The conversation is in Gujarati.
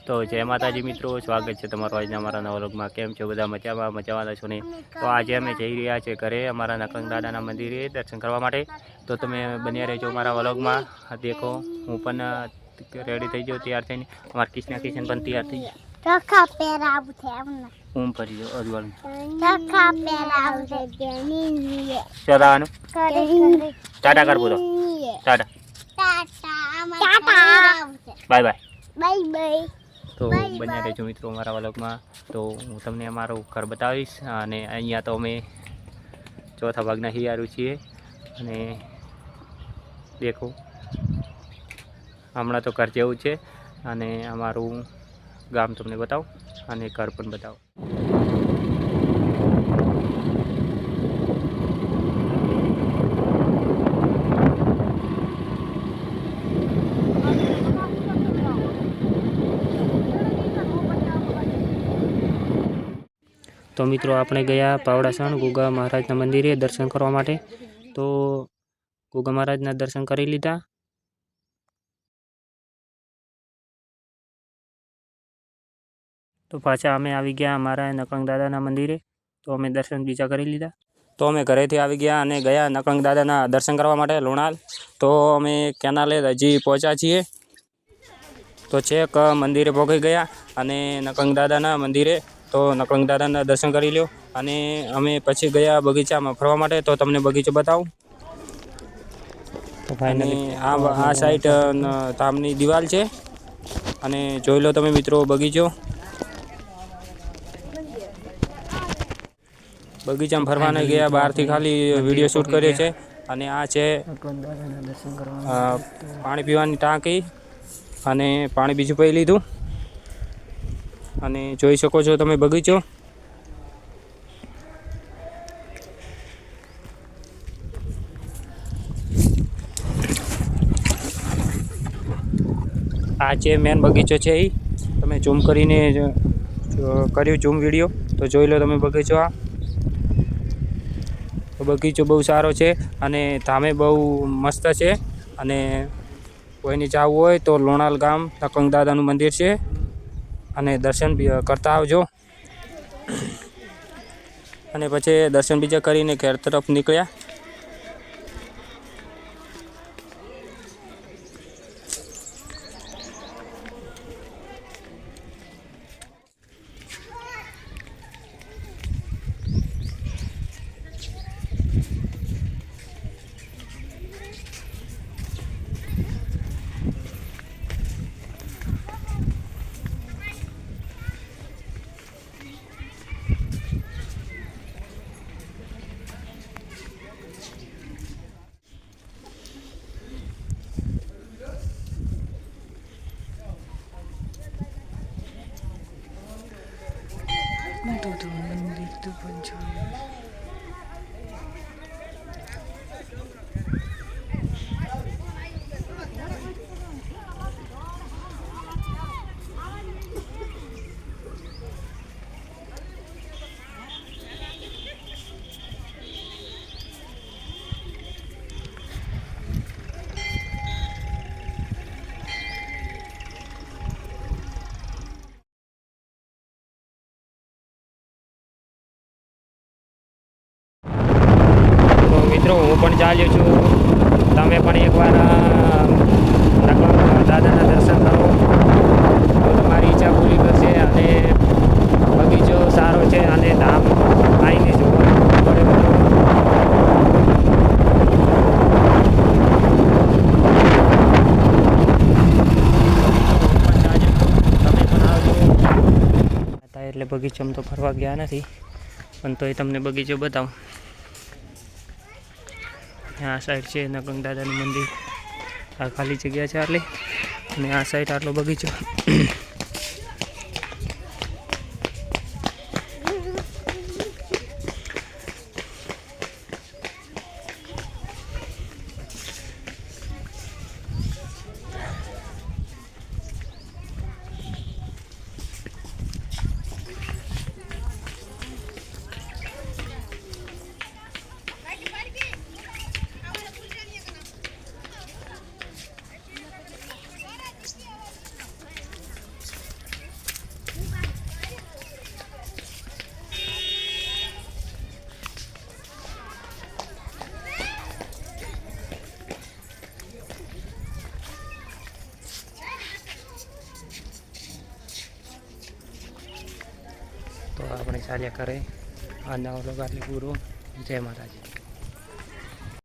તો જય માતાજી મિત્રો, સ્વાગત છે તમારું આજના અમારા નવા વ્લોગમાં। કેમ છો બધા? મજામાં છો ને? તો આજે અમે જઈ રહ્યા છીએ ઘરે અમારા નકંગ દાદાના મંદિરે દર્શન કરવા માટે। તો તમે બન્યા રહેજો અમારા વ્લોગમાં। દેખો હું પણ રેડી થઈ ગયો, તૈયાર થઈને। અમારા કિશન પણ તૈયાર થઈ ગયો। ટકા પહેરાવું છે એમને હું કરી દો અજવાળું ટકા પહેરાવું છે બેની ચલાવાનું કરી ટાટા કર બોલો, Tata Tata bye bye bye bye. તો બન્યા રહેજો મિત્રો અમારા વ્લોગમાં। તો હું તમને અમારું ઘર બતાવીશ। અને અહીંયા તો અમે ચોથા ભાગના હિયારું છીએ। અને દેખો હમણાં તો ઘર જેવું છે। અને અમારું ગામ તમને બતાવું અને ઘર પણ બતાવું। તો મિત્રો આપણે ગયા પાવડાસણ ગોગા મહારાજના મંદિરે દર્શન કરવા માટે। તો ગોગા મહારાજના દર્શન કરી લીધા। તો પાછા અમે આવી ગયા અમારા નકંગ દાદાના મંદિરે। તો અમે દર્શન બીજા કરી લીધા। તો અમે ઘરેથી આવી ગયા અને ગયા નકંગ દાદાના દર્શન કરવા માટે લોણાલ। તો અમે કેનાલે હજી પહોંચ્યા છીએ। તો છેક મંદિરે પહોંચી ગયા અને નકંગ દાદાના મંદિરે। તો નકંગ દાદાના દર્શન કરી લ્યો અને અમે પછી ગયા બગીચામાં ફરવા માટે। તો તમને બગીચો બતાવું। તો ફાઇનલી આ સાઈડ ધામની દિવાલ છે અને જોઈ લો તમે મિત્રો બગીચો। બગીચામાં ફરવા નહીં ગયા, બહારથી ખાલી વિડીયો શૂટ કર્યો છે। અને આ છે પાણી પીવાની ટાંકી અને પાણી બીજું પી લીધું। અને જોઈ શકો છો તમે બગીચો। આ છે મેન બગીચો છે એ તમે ઝૂમ કરીને કર્યું ઝૂમ વિડીયો તો જોઈ લો તમે બગીચો। આ બગીચો બહુ સારો છે અને ધામે બહુ મસ્ત છે। અને કોઈને જવું હોય તો લોણાલ ગામ નકંગ દાદાનું મંદિર છે અને દર્શન કરતા આવજો। અને પછી દર્શન બીજા કરીને ઘર તરફ નીકળ્યા। મિત્રો હું પણ ચાલ્યો છું, તમે પણ એકવાર દાદાના દર્શન કરો તો તમારી ઈચ્છા પૂરી કરશે। અને બગીચો સારો છે અને ધામ આવીને જોવો પડે બધું। તમે પણ આવજો। એટલે બગીચામાં તો ફરવા ગયા નથી પણ તોય તમને બગીચો બતાવું। આ સાઈડ છે નકંગ દાદાનું મંદિર, આ ખાલી જગ્યા છે આટલી, અને આ સાઈડ આટલો બગીચો। તો આપણે ચાલ્યા કરે આજના વ્લોગ આટલે પૂરો. જય માતાજી.